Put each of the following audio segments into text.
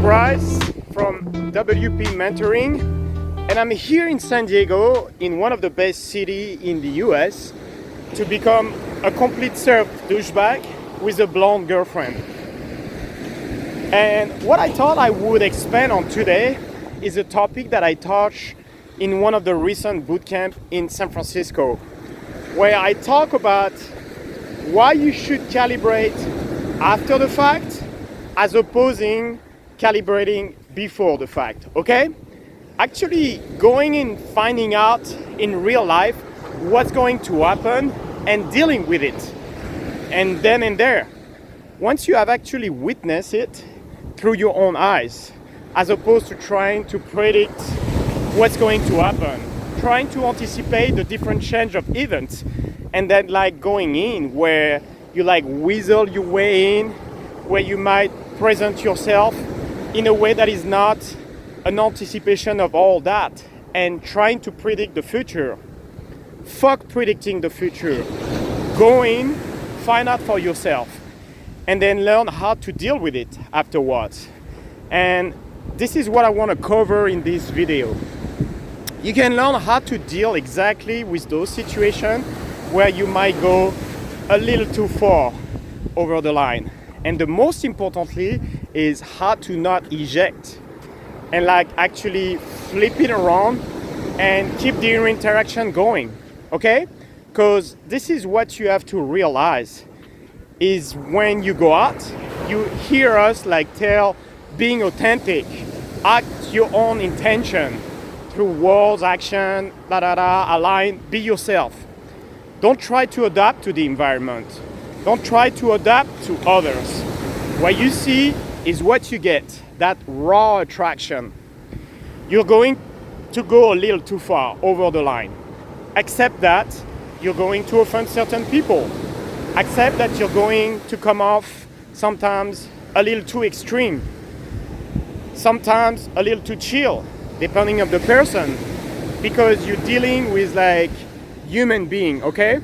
Brice from WP Mentoring, and I'm here in San Diego, in one of the best cities in the US, to become a complete surf douchebag with a blonde girlfriend. And what I thought I would expand on today is a topic that I touched in one of the recent bootcamps in San Francisco, where I talk about why you should calibrate after the fact as opposing calibrating before the fact, okay? Actually going in, finding out in real life what's going to happen and dealing with it. And then and there, once you have actually witnessed it through your own eyes, as opposed to trying to predict what's going to happen, trying to anticipate the different change of events, and then like going in where you like weasel your way in, where you might present yourself in a way that is not an anticipation of all that, and trying to predict the future. Fuck predicting the future. Go in, find out for yourself, and then learn how to deal with it afterwards. And this is what I want to cover in this video. You can learn how to deal exactly with those situations where you might go a little too far over the line. And the most importantly is how to not eject and like actually flip it around and keep the interaction going, okay? Because this is what you have to realize is when you go out, you hear us like tell being authentic, act your own intention through words, action, align, be yourself. Don't try to adapt to the environment. Don't try to adapt to others. What you see is what you get, that raw attraction. You're going to go a little too far over the line. Accept that you're going to offend certain people. Accept that you're going to come off sometimes a little too extreme, sometimes a little too chill, depending on the person, because you're dealing with like human being, okay?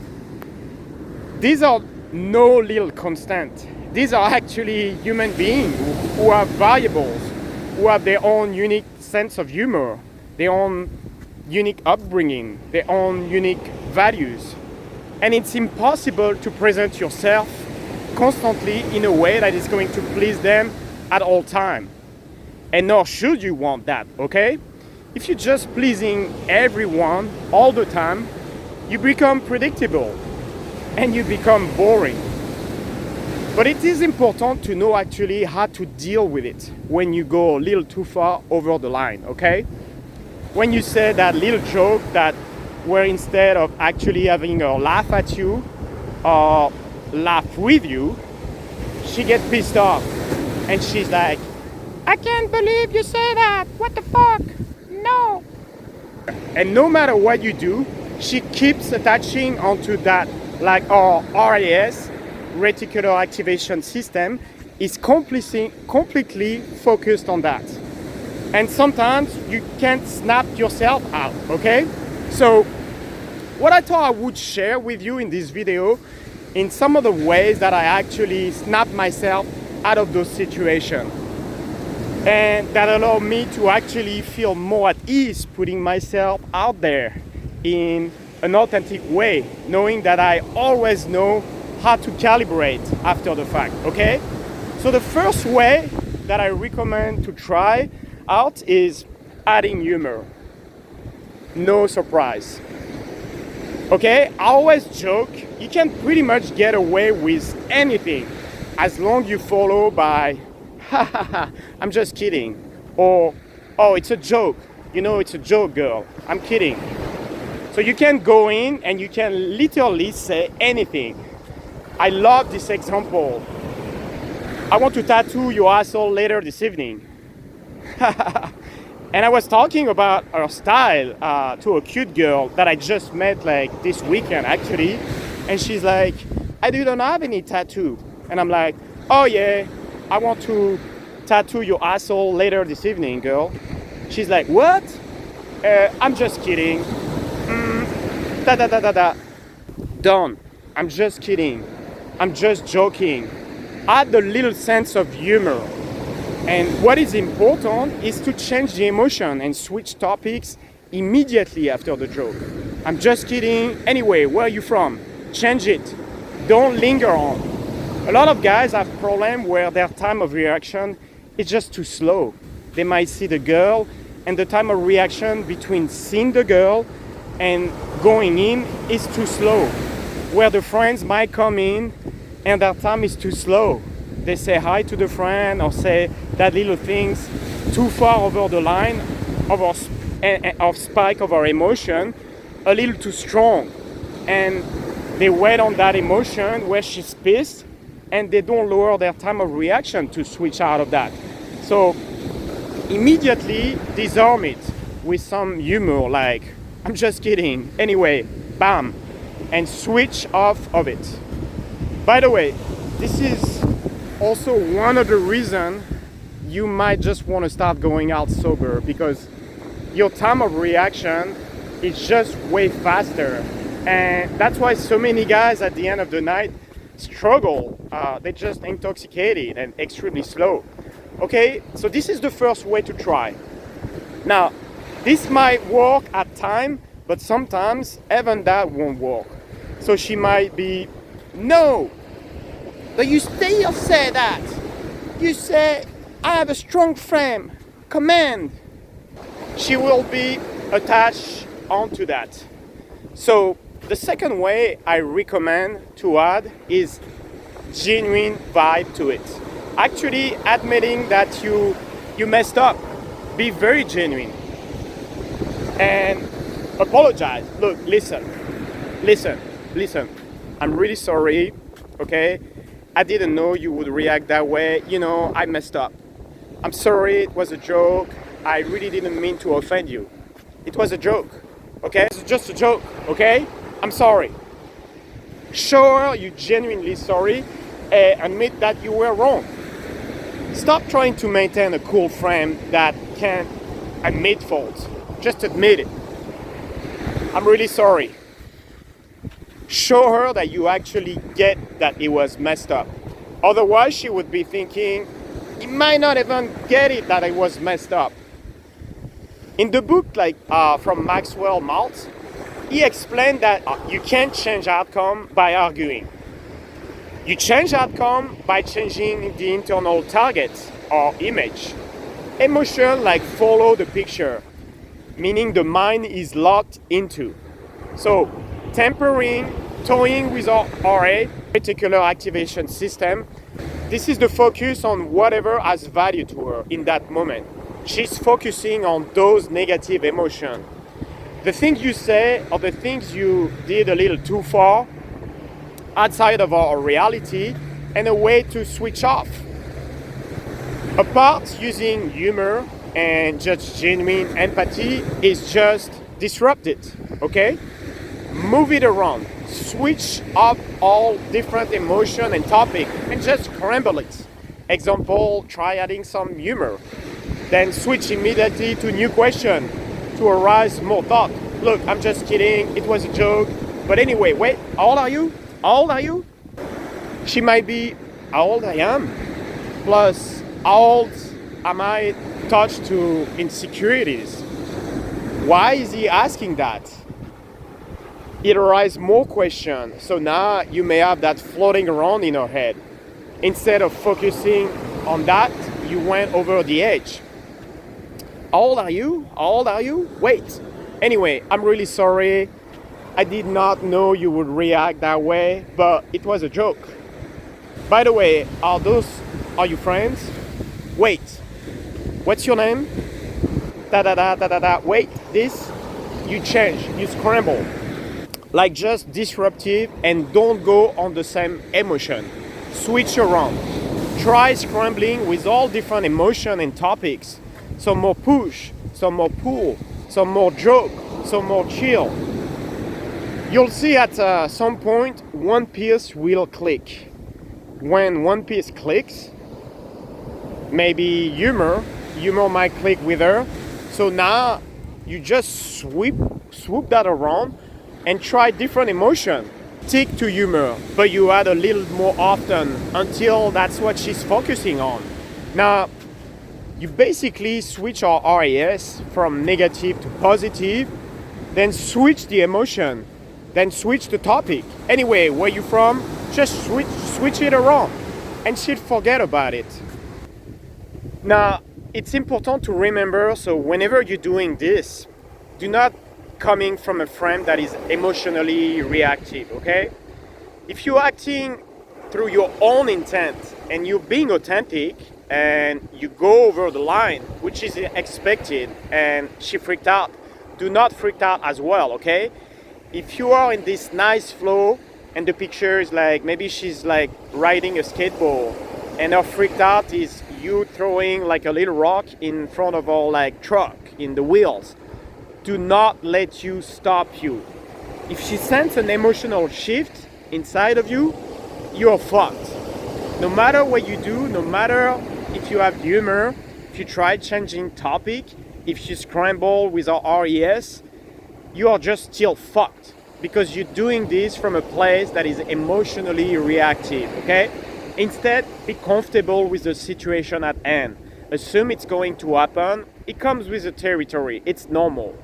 These are no little constant. These are actually human beings who have variables, who have their own unique sense of humor, their own unique upbringing, their own unique values. And it's impossible to present yourself constantly in a way that is going to please them at all time. And nor should you want that, okay? If you're just pleasing everyone all the time, you become predictable and you become boring. But it is important to know actually how to deal with it when you go a little too far over the line, okay? When you say that little joke that where instead of actually having her laugh at you or laugh with you, she gets pissed off and she's like, I can't believe you say that, what the fuck, no. And no matter what you do, she keeps attaching onto that, like our RAS, reticular activation system, is completely focused on that. And sometimes you can't snap yourself out, okay? So what I thought I would share with you in this video in some of the ways that I actually snap myself out of those situations, and that allow me to actually feel more at ease putting myself out there in an authentic way, knowing that I always know how to calibrate after the fact, okay? So the first way that I recommend to try out is adding humor. No surprise. Okay, I always joke, you can pretty much get away with anything as long you follow by, ha ha ha, I'm just kidding. Or, oh, it's a joke. You know, it's a joke, girl. I'm kidding. So you can go in and you can literally say anything. I love this example. I want to tattoo your asshole later this evening. And I was talking about her style to a cute girl that I just met like this weekend actually. And she's like, I don't have any tattoo. And I'm like, oh yeah, I want to tattoo your asshole later this evening, girl. She's like, what? I'm just kidding. Done. I'm just kidding. I'm just joking. Add a little sense of humor. And what is important is to change the emotion and switch topics immediately after the joke. I'm just kidding. Anyway, where are you from? Change it. Don't linger on. A lot of guys have problems where their time of reaction is just too slow. They might see the girl, and the time of reaction between seeing the girl and going in is too slow. Where the friends might come in and their time is too slow. They say hi to the friend or say that little things too far over the line of spike of our emotion, a little too strong. And they wait on that emotion where she's pissed, and they don't lower their time of reaction to switch out of that. So immediately disarm it with some humor, like, I'm just kidding. Anyway, bam, and switch off of it. By the way, this is also one of the reasons you might just want to start going out sober, because your time of reaction is just way faster. And that's why so many guys at the end of the night struggle. They're just intoxicated and extremely slow. Okay, so this is the first way to try. Now, this might work at times, but sometimes even that won't work. So she might be, no, but you still say that. You say, I have a strong frame, command. She will be attached onto that. So the second way I recommend to add is genuine vibe to it. Actually admitting that you messed up. Be very genuine. And apologize. Look, listen. I'm really sorry, okay? I didn't know you would react that way. You know, I messed up. I'm sorry, it was a joke. I really didn't mean to offend you. It was a joke, okay? It's just a joke, okay? I'm sorry. Show her you're genuinely sorry and admit that you were wrong. Stop trying to maintain a cool frame that can't admit faults. Just admit it. I'm really sorry. Show her that you actually get that it was messed up. Otherwise, she would be thinking, he might not even get it that it was messed up. In the book, from Maxwell Maltz, he explained that you can't change outcome by arguing. You change outcome by changing the internal target or image. Emotion follow the picture, meaning the mind is locked into. So tempering, toying with our RA, reticular activation system, this is the focus on whatever has value to her in that moment. She's focusing on those negative emotions. The things you say or the things you did a little too far outside of our reality, and a way to switch off. Apart using humor and just genuine empathy is just disrupt it, okay? Move it around. Switch up all different emotion and topic and just scramble it. Example, try adding some humor. Then switch immediately to new question to arise more thought. Look, I'm just kidding, it was a joke. But anyway, wait, how old are you? How old are you? She might be, how old I am? Plus, how old am I touched to insecurities? Why is he asking that? It arises more questions. So now you may have that floating around in your head. Instead of focusing on that, you went over the edge. How old are you? How old are you? Wait. Anyway, I'm really sorry. I did not know you would react that way, but it was a joke. By the way, are you friends? Wait. What's your name? Wait, this, you change, you scramble. Just disruptive and don't go on the same emotion. Switch around. Try scrambling with all different emotion and topics. Some more push, some more pull, some more joke, some more chill. You'll see at some point one piece will click. When one piece clicks, maybe humor might click with her. So now you just swoop that around and try different emotion. Stick to humor, but you add a little more often until that's what she's focusing on. Now, you basically switch our RAS from negative to positive, then switch the emotion, then switch the topic. Anyway, where you from, just switch it around and she'll forget about it. Now, it's important to remember, so whenever you're doing this, do not coming from a frame that is emotionally reactive, okay? If you're acting through your own intent and you're being authentic and you go over the line, which is expected, and she freaked out, do not freak out as well, okay? If you are in this nice flow and the picture is like, maybe she's like riding a skateboard and her freaked out is you throwing like a little rock in front of her like truck in the wheels, do not let you stop you. If she senses an emotional shift inside of you, you're fucked. No matter what you do, no matter if you have humor, if you try changing topic, if you scramble with our RES, you are just still fucked because you're doing this from a place that is emotionally reactive, okay? Instead, be comfortable with the situation at hand. Assume it's going to happen. It comes with the territory. It's normal.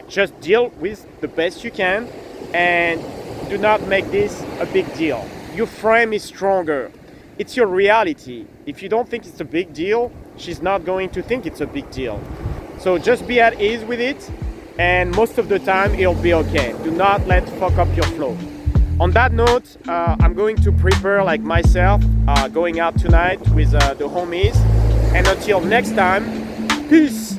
Just deal with the best you can and do not make this a big deal. Your frame is stronger. It's your reality. If you don't think it's a big deal, she's not going to think it's a big deal. So just be at ease with it, and most of the time it'll be okay. Do not let fuck up your flow. On that note, I'm going to prepare like myself, going out tonight with the homies. And until next time, peace.